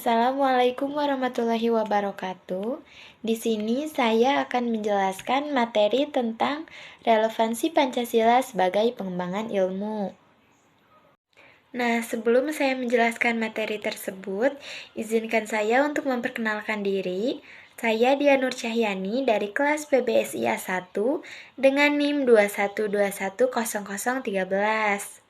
Assalamualaikum warahmatullahi wabarakatuh. Di sini saya akan menjelaskan materi tentang relevansi Pancasila sebagai pengembangan ilmu. Nah, sebelum saya menjelaskan materi tersebut, izinkan saya untuk memperkenalkan diri. Saya Dian Nur Cahyani dari kelas PBSI A1 dengan NIM 21210013.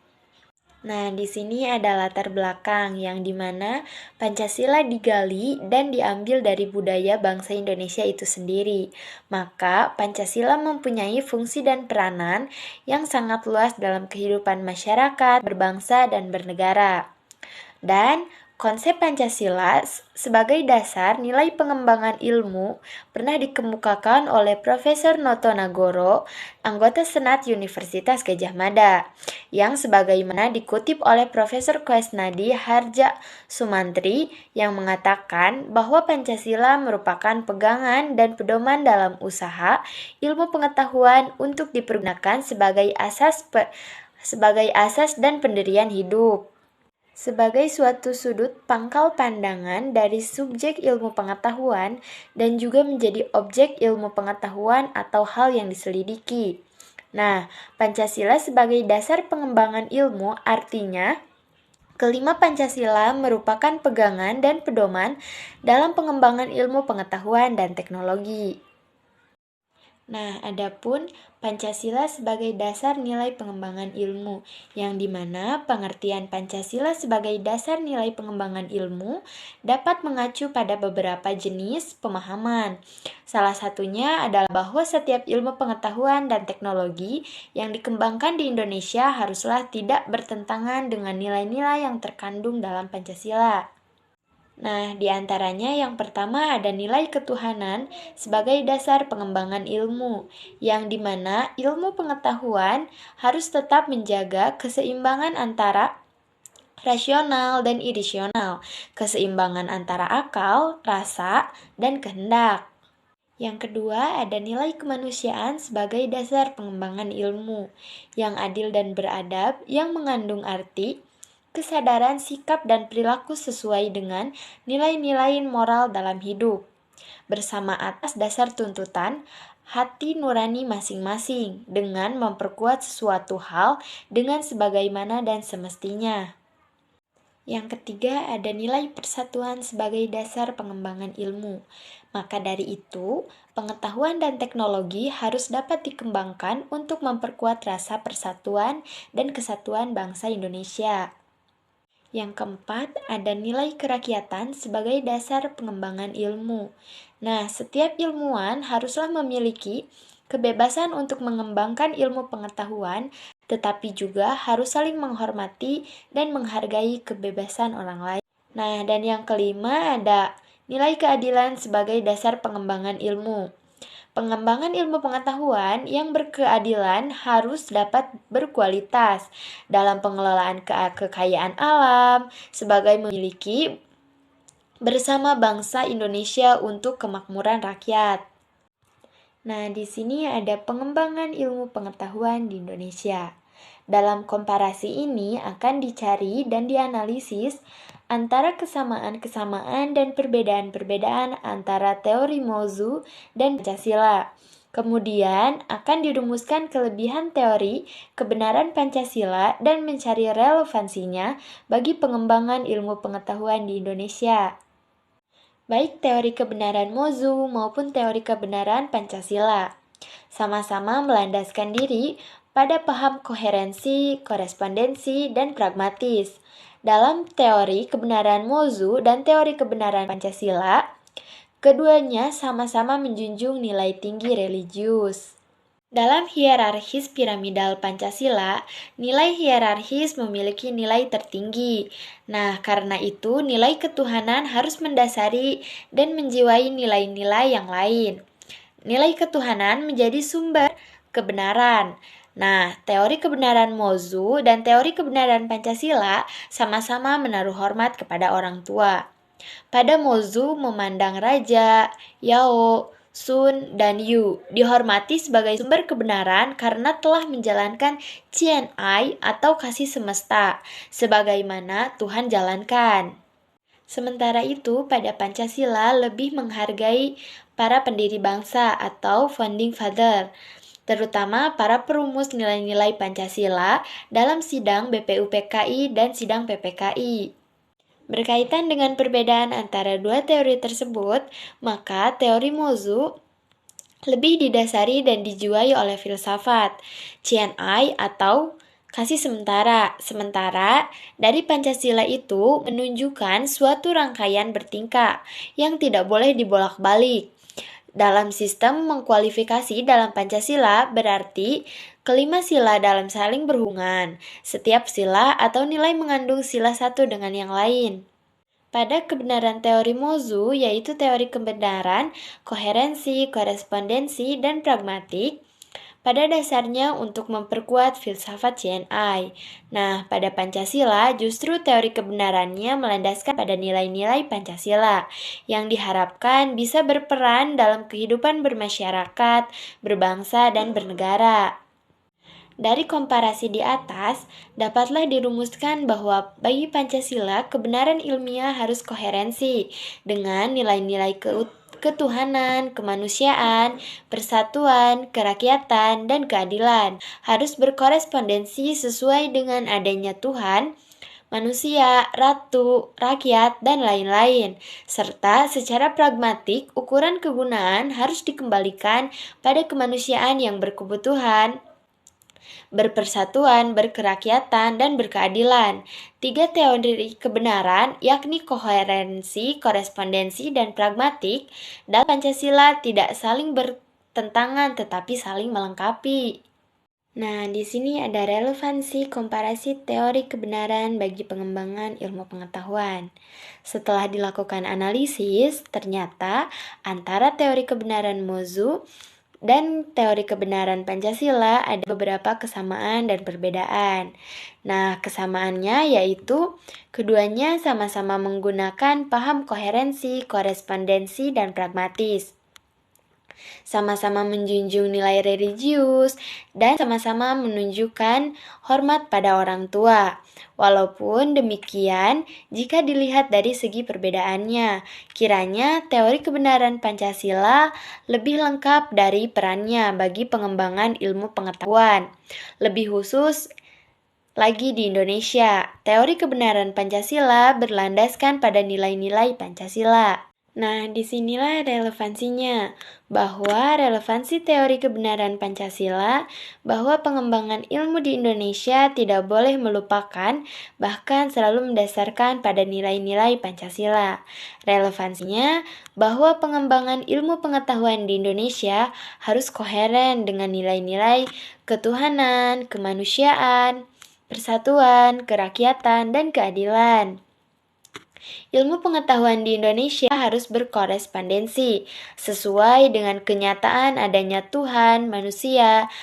Nah, di sini ada latar belakang yang dimana Pancasila digali dan diambil dari budaya bangsa Indonesia itu sendiri. Maka, Pancasila mempunyai fungsi dan peranan yang sangat luas dalam kehidupan masyarakat, berbangsa, dan bernegara. Dan konsep Pancasila sebagai dasar nilai pengembangan ilmu pernah dikemukakan oleh Profesor Noto Nagoro, anggota Senat Universitas Gadjah Mada, yang sebagaimana dikutip oleh Profesor Koesnadi Harja Sumantri yang mengatakan bahwa Pancasila merupakan pegangan dan pedoman dalam usaha ilmu pengetahuan untuk dipergunakan sebagai asas dan pendirian hidup. Sebagai suatu sudut pangkal pandangan dari subjek ilmu pengetahuan dan juga menjadi objek ilmu pengetahuan atau hal yang diselidiki. Nah, Pancasila sebagai dasar pengembangan ilmu artinya kelima Pancasila merupakan pegangan dan pedoman dalam pengembangan ilmu pengetahuan dan teknologi. Nah, adapun Pancasila sebagai dasar nilai pengembangan ilmu, yang dimana pengertian Pancasila sebagai dasar nilai pengembangan ilmu dapat mengacu pada beberapa jenis pemahaman. Salah satunya adalah bahwa setiap ilmu pengetahuan dan teknologi yang dikembangkan di Indonesia haruslah tidak bertentangan dengan nilai-nilai yang terkandung dalam Pancasila. Nah, di antaranya yang pertama ada nilai ketuhanan sebagai dasar pengembangan ilmu, yang dimana ilmu pengetahuan harus tetap menjaga keseimbangan antara rasional dan irasional, keseimbangan antara akal, rasa, dan kehendak. Yang kedua, ada nilai kemanusiaan sebagai dasar pengembangan ilmu, yang adil dan beradab, yang mengandung arti kesadaran sikap dan perilaku sesuai dengan nilai-nilai moral dalam hidup, bersama atas dasar tuntutan hati nurani masing-masing dengan memperkuat sesuatu hal dengan sebagaimana dan semestinya. Yang ketiga, ada nilai persatuan sebagai dasar pengembangan ilmu. Maka dari itu, pengetahuan dan teknologi harus dapat dikembangkan untuk memperkuat rasa persatuan dan kesatuan bangsa Indonesia. Yang keempat, ada nilai kerakyatan sebagai dasar pengembangan ilmu. Nah, setiap ilmuwan haruslah memiliki kebebasan untuk mengembangkan ilmu pengetahuan, tetapi juga harus saling menghormati dan menghargai kebebasan orang lain. Nah, dan yang kelima ada nilai keadilan sebagai dasar pengembangan ilmu. Pengembangan ilmu pengetahuan yang berkeadilan harus dapat berkualitas dalam pengelolaan kekayaan alam sebagai memiliki bersama bangsa Indonesia untuk kemakmuran rakyat. Nah, di sini ada pengembangan ilmu pengetahuan di Indonesia. Dalam komparasi ini akan dicari dan dianalisis antara kesamaan-kesamaan dan perbedaan-perbedaan antara teori Mozu dan Pancasila. Kemudian akan dirumuskan kelebihan teori kebenaran Pancasila dan mencari relevansinya bagi pengembangan ilmu pengetahuan di Indonesia. Baik teori kebenaran Mozu maupun teori kebenaran Pancasila sama-sama melandaskan diri pada paham koherensi, korespondensi, dan pragmatis. Dalam teori kebenaran Mozu dan teori kebenaran Pancasila, keduanya sama-sama menjunjung nilai tinggi religius. Dalam hierarkis piramidal Pancasila, nilai hierarkis memiliki nilai tertinggi. Nah, karena itu nilai ketuhanan harus mendasari dan menjiwai nilai-nilai yang lain. Nilai ketuhanan menjadi sumber kebenaran. Nah, teori kebenaran Mozu dan teori kebenaran Pancasila sama-sama menaruh hormat kepada orang tua. Pada Mozu memandang Raja, Yao, Sun, dan Yu dihormati sebagai sumber kebenaran karena telah menjalankan Cian Ai atau kasih semesta, sebagaimana Tuhan jalankan. Sementara itu, pada Pancasila lebih menghargai para pendiri bangsa atau founding father, terutama para perumus nilai-nilai Pancasila dalam sidang BPUPKI dan sidang PPKI. Berkaitan dengan perbedaan antara dua teori tersebut, maka teori Mozu lebih didasari dan dijiwai oleh filsafat CNI atau kasih sementara. Sementara dari Pancasila itu menunjukkan suatu rangkaian bertingkah yang tidak boleh dibolak-balik. Dalam sistem mengkualifikasi dalam Pancasila berarti kelima sila dalam saling berhubungan. Setiap sila atau nilai mengandung sila satu dengan yang lain. Pada kebenaran teori Mozu, yaitu teori kebenaran, koherensi, korespondensi, dan pragmatik, pada dasarnya untuk memperkuat filsafat CNI. Nah, pada Pancasila justru teori kebenarannya melandaskan pada nilai-nilai Pancasila yang diharapkan bisa berperan dalam kehidupan bermasyarakat, berbangsa, dan bernegara. Dari komparasi di atas, dapatlah dirumuskan bahwa bagi Pancasila, kebenaran ilmiah harus koherensi dengan nilai-nilai ketuhanan, kemanusiaan, persatuan, kerakyatan, dan keadilan. Harus berkorespondensi sesuai dengan adanya Tuhan, manusia, ratu, rakyat, dan lain-lain. Serta secara pragmatik, ukuran kegunaan harus dikembalikan pada kemanusiaan yang berkebutuhan, berpersatuan, berkerakyatan, dan berkeadilan. Tiga teori kebenaran, yakni koherensi, korespondensi, dan pragmatik, dalam Pancasila tidak saling bertentangan tetapi saling melengkapi. Nah, di sini ada relevansi komparasi teori kebenaran bagi pengembangan ilmu pengetahuan. Setelah dilakukan analisis, ternyata antara teori kebenaran Mozu dan teori kebenaran Pancasila ada beberapa kesamaan dan perbedaan. Nah, kesamaannya yaitu keduanya sama-sama menggunakan paham koherensi, korespondensi, dan pragmatis. Sama-sama menjunjung nilai religius, dan sama-sama menunjukkan hormat pada orang tua. Walaupun demikian, jika dilihat dari segi perbedaannya, kiranya teori kebenaran Pancasila lebih lengkap dari perannya bagi pengembangan ilmu pengetahuan. Lebih khusus lagi di Indonesia, teori kebenaran Pancasila berlandaskan pada nilai-nilai Pancasila. Nah, disinilah relevansinya, bahwa relevansi teori kebenaran Pancasila, bahwa pengembangan ilmu di Indonesia tidak boleh melupakan, bahkan selalu mendasarkan pada nilai-nilai Pancasila. Relevansinya, bahwa pengembangan ilmu pengetahuan di Indonesia harus koheren dengan nilai-nilai ketuhanan, kemanusiaan, persatuan, kerakyatan, dan keadilan. Ilmu pengetahuan di Indonesia harus berkorespondensi sesuai dengan kenyataan adanya Tuhan, manusia,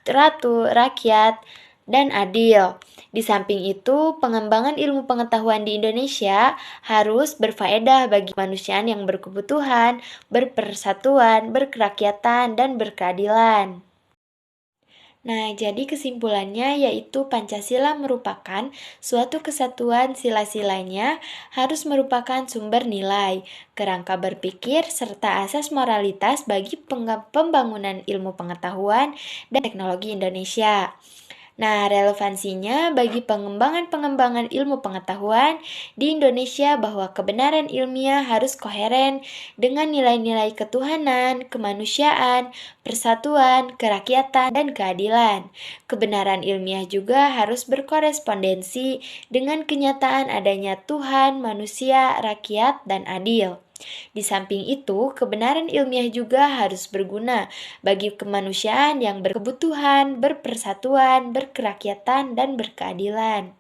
ratu, rakyat, dan adil. Di samping itu, pengembangan ilmu pengetahuan di Indonesia harus berfaedah bagi kemanusiaan yang berkebutuhan, berpersatuan, berkerakyatan, dan berkeadilan. Nah, jadi kesimpulannya yaitu Pancasila merupakan suatu kesatuan sila-silanya harus merupakan sumber nilai, kerangka berpikir, serta asas moralitas bagi pembangunan ilmu pengetahuan dan teknologi Indonesia. Nah, relevansinya bagi pengembangan ilmu pengetahuan di Indonesia bahwa kebenaran ilmiah harus koheren dengan nilai-nilai ketuhanan, kemanusiaan, persatuan, kerakyatan, dan keadilan. Kebenaran ilmiah juga harus berkorespondensi dengan kenyataan adanya Tuhan, manusia, rakyat, dan adil. Di samping itu, kebenaran ilmiah juga harus berguna bagi kemanusiaan yang berkebutuhan, berpersatuan, berkerakyatan, dan berkeadilan.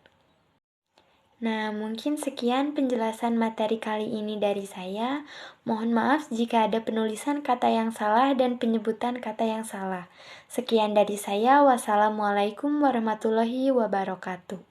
Nah, mungkin sekian penjelasan materi kali ini dari saya. Mohon maaf jika ada penulisan kata yang salah dan penyebutan kata yang salah. Sekian dari saya. Wassalamualaikum warahmatullahi wabarakatuh.